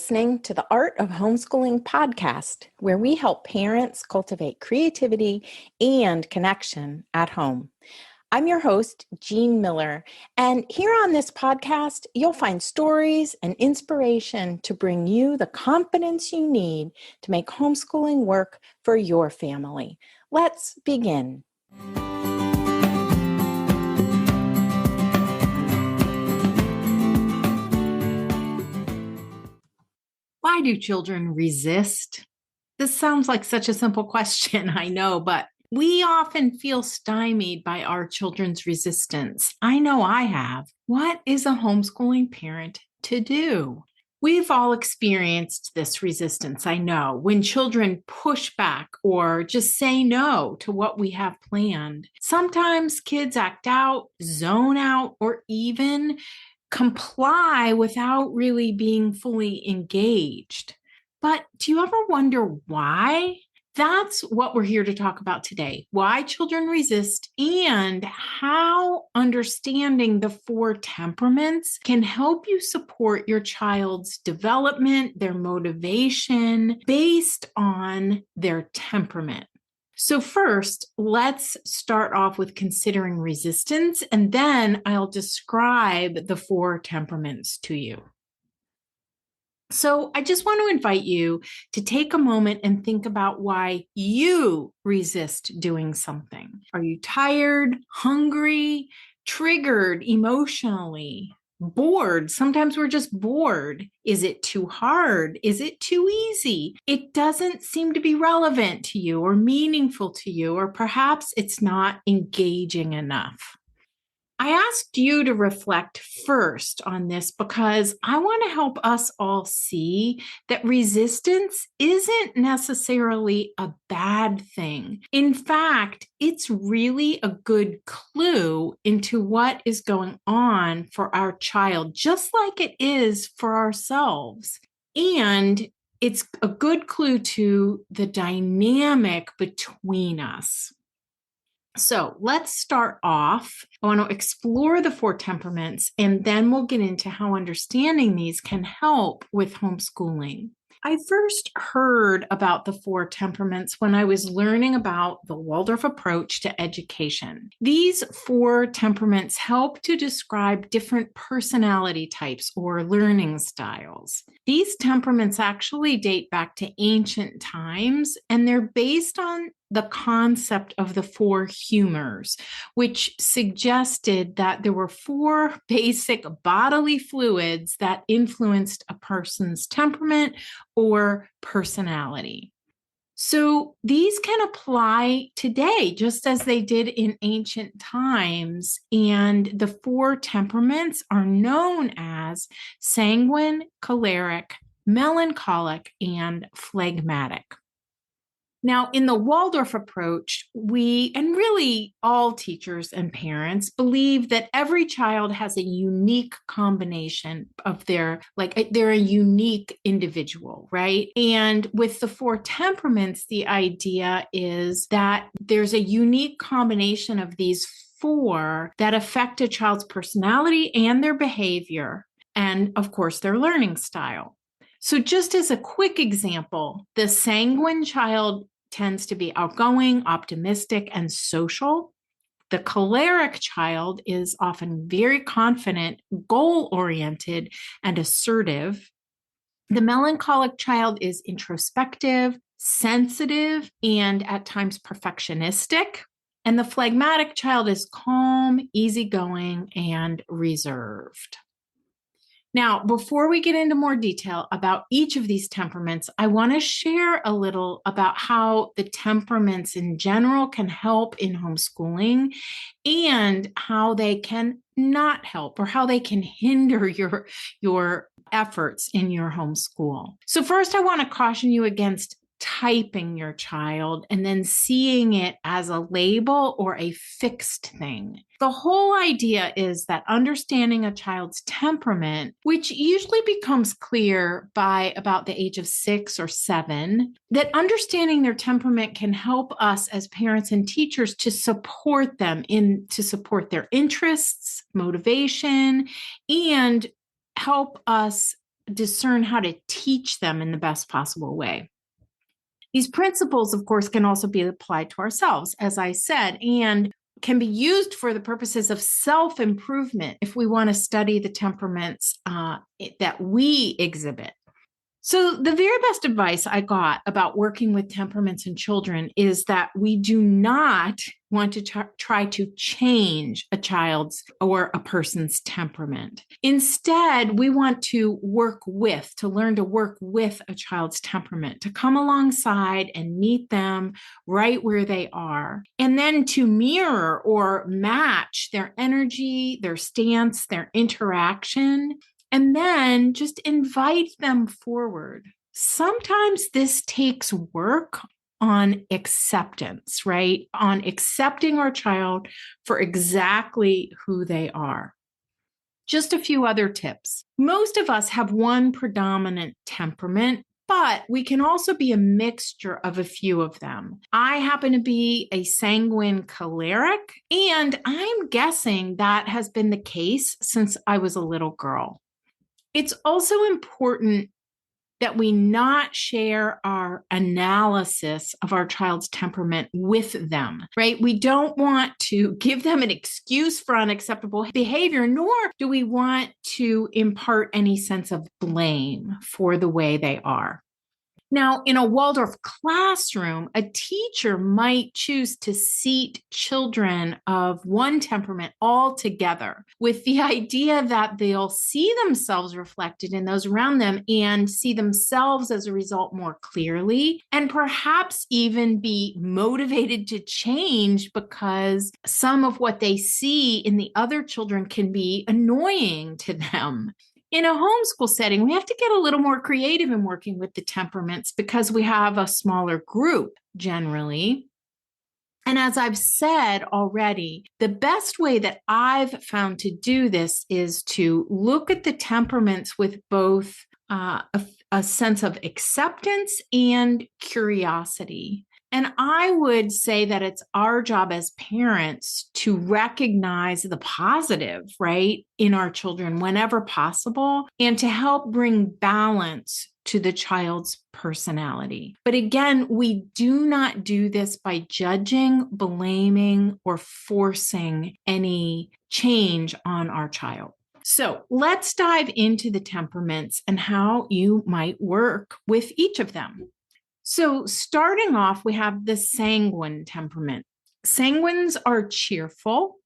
listening to the Art of Homeschooling podcast, where we help parents cultivate creativity and connection at home. I'm your host, Jean Miller, and here on this podcast, you'll find stories and inspiration to bring you the confidence you need to make homeschooling work for your family. Let's begin. Why do children resist? This sounds like such a simple question, I know, but we often feel stymied by our children's resistance. I know I have. What is a homeschooling parent to do? We've all experienced this resistance, I know, when children push back or just say no to what we have planned. Sometimes kids act out, zone out, or even comply without really being fully engaged. But do you ever wonder why? That's what we're here to talk about today. Why children resist and how understanding the 4 temperaments can help you support your child's development, their motivation based on their temperament. So first, let's start off with considering resistance, and then I'll describe the 4 temperaments to you. So I just want to invite you to take a moment and think about why you resist doing something. Are you tired, hungry, triggered emotionally? Bored. Sometimes we're just bored. Is it too hard? Is it too easy? It doesn't seem to be relevant to you or meaningful to you, or perhaps it's not engaging enough. I asked you to reflect first on this because I want to help us all see that resistance isn't necessarily a bad thing. In fact, it's really a good clue into what is going on for our child, just like it is for ourselves. And it's a good clue to the dynamic between us. So let's start off. I want to explore the 4 temperaments, and then we'll get into how understanding these can help with homeschooling. I first heard about the 4 temperaments when I was learning about the Waldorf approach to education. These 4 temperaments help to describe different personality types or learning styles. These temperaments actually date back to ancient times, and they're based on the concept of the 4 humors, which suggested that there were 4 basic bodily fluids that influenced a person's temperament or personality. So these can apply today just as they did in ancient times, and the 4 temperaments are known as sanguine, choleric, melancholic, and phlegmatic. Now, in the Waldorf approach, we, and really all teachers and parents, believe that every child has a unique combination of they're a unique individual, right? And with the 4 temperaments, the idea is that there's a unique combination of these 4 that affect a child's personality and their behavior, and of course, their learning style. So just as a quick example, the sanguine child tends to be outgoing, optimistic, and social. The choleric child is often very confident, goal-oriented, and assertive. The melancholic child is introspective, sensitive, and at times perfectionistic. And the phlegmatic child is calm, easygoing, and reserved. Now, before we get into more detail about each of these temperaments, I want to share a little about how the temperaments in general can help in homeschooling and how they can not help or how they can hinder your efforts in your homeschool. So first, I want to caution you against typing your child and then seeing it as a label or a fixed thing. The whole idea is that understanding a child's temperament, which usually becomes clear by about the age of 6 or 7, that understanding their temperament can help us as parents and teachers to support them to support their interests, motivation, and help us discern how to teach them in the best possible way. These principles, of course, can also be applied to ourselves, as I said, and can be used for the purposes of self-improvement if we want to study the temperaments that we exhibit. So the very best advice I got about working with temperaments in children is that we do not want to try to change a child's or a person's temperament. Instead, we want to learn to work with a child's temperament, to come alongside and meet them right where they are, and then to mirror or match their energy, their stance, their interaction, and then just invite them forward. Sometimes this takes work on acceptance, right? On accepting our child for exactly who they are. Just a few other tips. Most of us have one predominant temperament, but we can also be a mixture of a few of them. I happen to be a sanguine choleric, and I'm guessing that has been the case since I was a little girl. It's also important that we not share our analysis of our child's temperament with them, right? We don't want to give them an excuse for unacceptable behavior, nor do we want to impart any sense of blame for the way they are. Now, in a Waldorf classroom, a teacher might choose to seat children of one temperament all together with the idea that they'll see themselves reflected in those around them and see themselves as a result more clearly, and perhaps even be motivated to change because some of what they see in the other children can be annoying to them. In a homeschool setting, we have to get a little more creative in working with the temperaments because we have a smaller group generally. And as I've said already, the best way that I've found to do this is to look at the temperaments with both a sense of acceptance and curiosity. And I would say that it's our job as parents to recognize the positive, right, in our children whenever possible, and to help bring balance to the child's personality. But again, we do not do this by judging, blaming, or forcing any change on our child. So let's dive into the temperaments and how you might work with each of them. So starting off, we have the sanguine temperament. Sanguines are cheerful.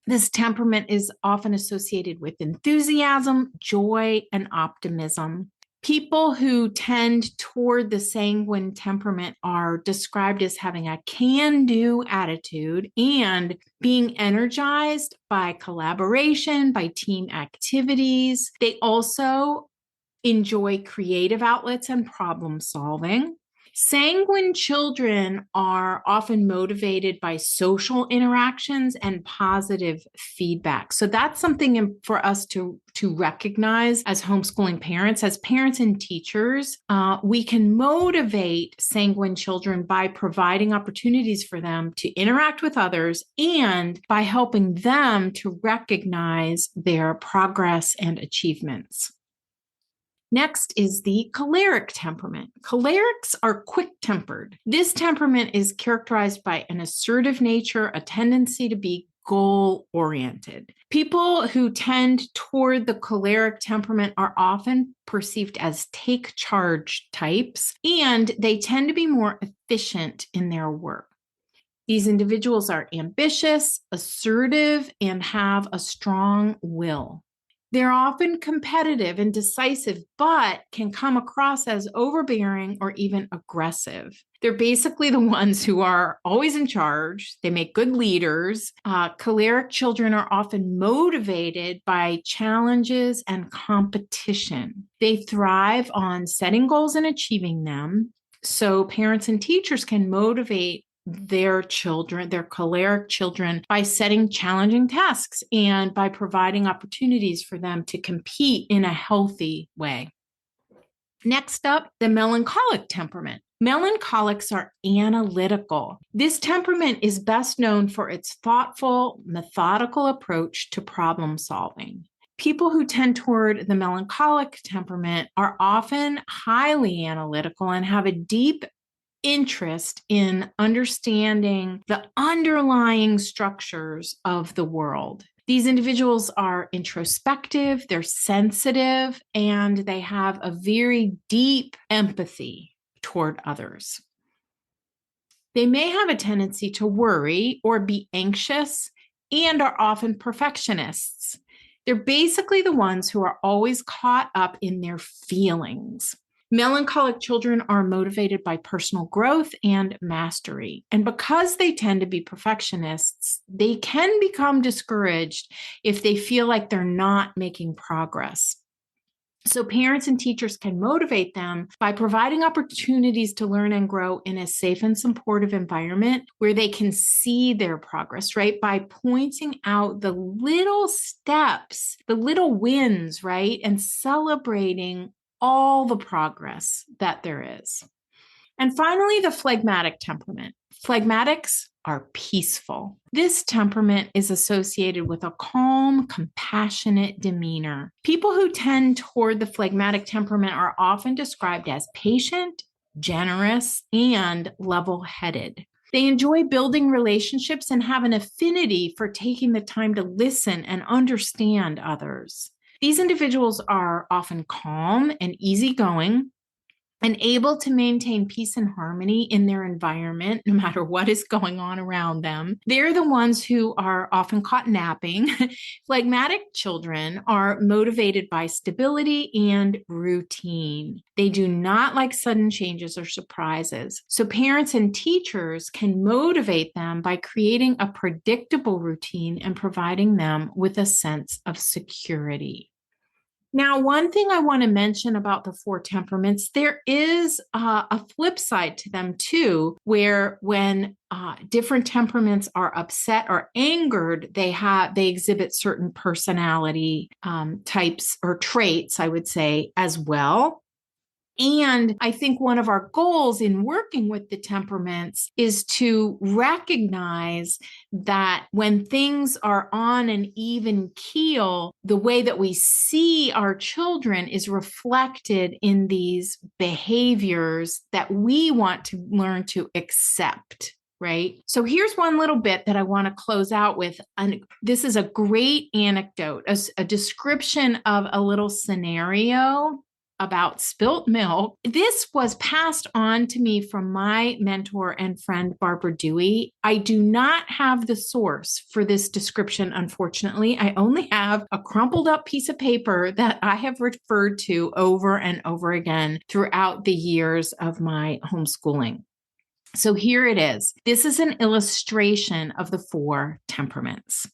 This temperament is often associated with enthusiasm, joy, and optimism. People who tend toward the sanguine temperament are described as having a can-do attitude and being energized by collaboration, by team activities. They also enjoy creative outlets and problem solving. Sanguine children are often motivated by social interactions and positive feedback. So that's something for us to recognize as homeschooling parents. As parents and teachers, we can motivate sanguine children by providing opportunities for them to interact with others and by helping them to recognize their progress and achievements. Next is the choleric temperament. Cholerics are quick-tempered. This temperament is characterized by an assertive nature, a tendency to be goal-oriented. People who tend toward the choleric temperament are often perceived as take-charge types, and they tend to be more efficient in their work. These individuals are ambitious, assertive, and have a strong will. They're often competitive and decisive, but can come across as overbearing or even aggressive. They're basically the ones who are always in charge. They make good leaders. Choleric children are often motivated by challenges and competition. They thrive on setting goals and achieving them. So parents and teachers can motivate their children, their choleric children, by setting challenging tasks and by providing opportunities for them to compete in a healthy way. Next up, the melancholic temperament. Melancholics are analytical. This temperament is best known for its thoughtful, methodical approach to problem solving. People who tend toward the melancholic temperament are often highly analytical and have a deep interest in understanding the underlying structures of the world. These individuals are introspective, they're sensitive, and they have a very deep empathy toward others. They may have a tendency to worry or be anxious and are often perfectionists. They're basically the ones who are always caught up in their feelings. Melancholic children are motivated by personal growth and mastery. And because they tend to be perfectionists, they can become discouraged if they feel like they're not making progress. So parents and teachers can motivate them by providing opportunities to learn and grow in a safe and supportive environment where they can see their progress, right? By pointing out the little steps, the little wins, right? And celebrating all the progress that there is. And finally, the phlegmatic temperament. Phlegmatics are peaceful. This temperament is associated with a calm, compassionate demeanor. People who tend toward the phlegmatic temperament are often described as patient, generous, and level-headed. They enjoy building relationships and have an affinity for taking the time to listen and understand others. These individuals are often calm and easygoing and able to maintain peace and harmony in their environment, no matter what is going on around them. They're the ones who are often caught napping. Phlegmatic children are motivated by stability and routine. They do not like sudden changes or surprises. So parents and teachers can motivate them by creating a predictable routine and providing them with a sense of security. Now, one thing I want to mention about the four temperaments, there is a flip side to them too, where when different temperaments are upset or angered, they exhibit certain personality types or traits, I would say, as well. And I think one of our goals in working with the temperaments is to recognize that when things are on an even keel, the way that we see our children is reflected in these behaviors that we want to learn to accept. Right? So here's one little bit that I want to close out with. This is a great anecdote, a description of a little scenario about spilt milk. This was passed on to me from my mentor and friend, Barbara Dewey. I do not have the source for this description, unfortunately. I only have a crumpled up piece of paper that I have referred to over and over again throughout the years of my homeschooling. So here it is. This is an illustration of the four temperaments.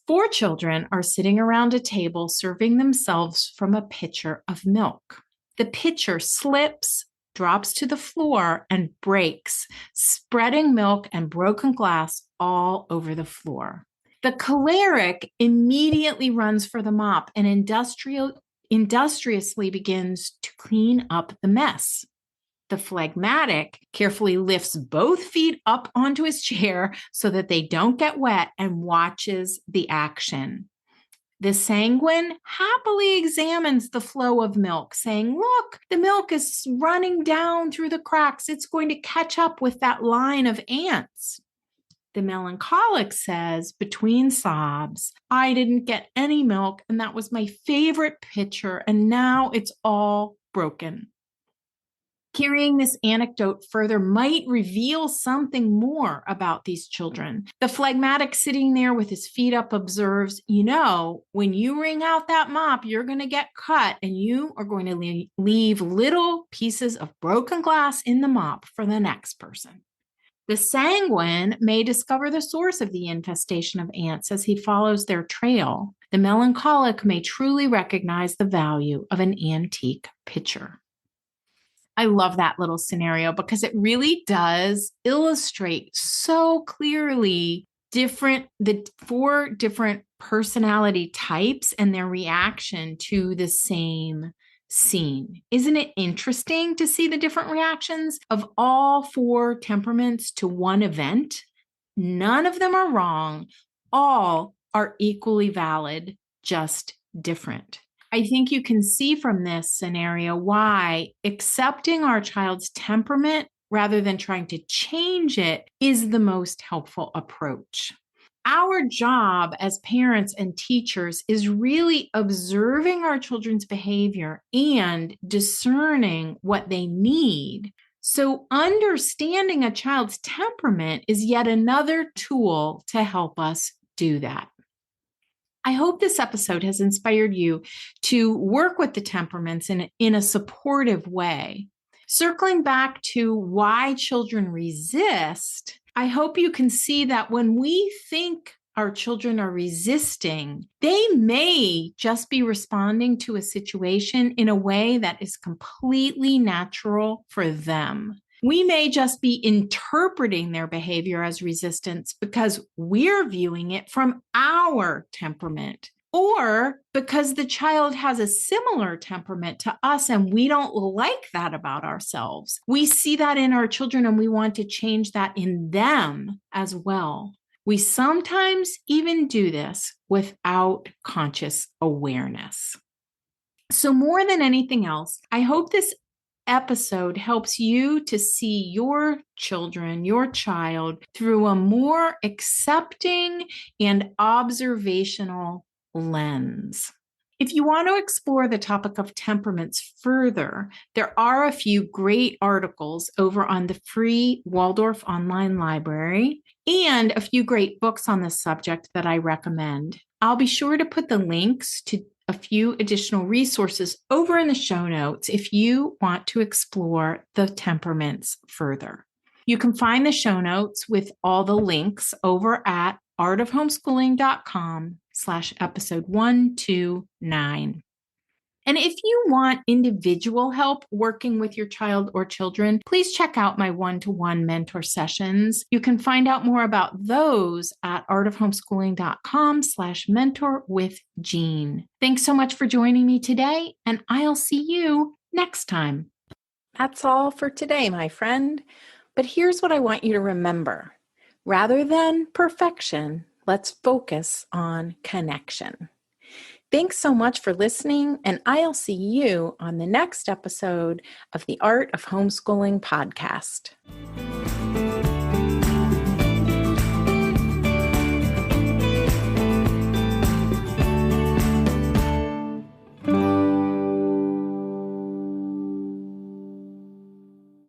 Four children are sitting around a table serving themselves from a pitcher of milk. The pitcher slips, drops to the floor, and breaks, spreading milk and broken glass all over the floor. The choleric immediately runs for the mop and industriously begins to clean up the mess. The phlegmatic carefully lifts both feet up onto his chair so that they don't get wet and watches the action. The sanguine happily examines the flow of milk, saying, "Look, the milk is running down through the cracks. It's going to catch up with that line of ants." The melancholic says, between sobs, "I didn't get any milk, and that was my favorite pitcher, and now it's all broken." Carrying this anecdote further might reveal something more about these children. The phlegmatic sitting there with his feet up observes, when you wring out that mop, you're going to get cut and you are going to leave little pieces of broken glass in the mop for the next person. The sanguine may discover the source of the infestation of ants as he follows their trail. The melancholic may truly recognize the value of an antique pitcher. I love that little scenario because it really does illustrate so clearly the four different personality types and their reaction to the same scene. Isn't it interesting to see the different reactions of all four temperaments to one event? None of them are wrong. All are equally valid, just different. I think you can see from this scenario why accepting our child's temperament rather than trying to change it is the most helpful approach. Our job as parents and teachers is really observing our children's behavior and discerning what they need. So, understanding a child's temperament is yet another tool to help us do that. I hope this episode has inspired you to work with the temperaments in a supportive way. Circling back to why children resist, I hope you can see that when we think our children are resisting, they may just be responding to a situation in a way that is completely natural for them. We may just be interpreting their behavior as resistance because we're viewing it from our temperament, or because the child has a similar temperament to us and we don't like that about ourselves. We see that in our children and we want to change that in them as well. We sometimes even do this without conscious awareness. So more than anything else, I hope this episode helps you to see your children, your child, through a more accepting and observational lens. If you want to explore the topic of temperaments further, there are a few great articles over on the free Waldorf online library and a few great books on this subject that I recommend. I'll be sure to put the links to a few additional resources over in the show notes if you want to explore the temperaments further. You can find the show notes with all the links over at artofhomeschooling.com/episode 129. And if you want individual help working with your child or children, please check out my one-to-one mentor sessions. You can find out more about those at artofhomeschooling.com/mentorwithjean. Thanks so much for joining me today, and I'll see you next time. That's all for today, my friend. But here's what I want you to remember. Rather than perfection, let's focus on connection. Thanks so much for listening, and I'll see you on the next episode of the Art of Homeschooling podcast.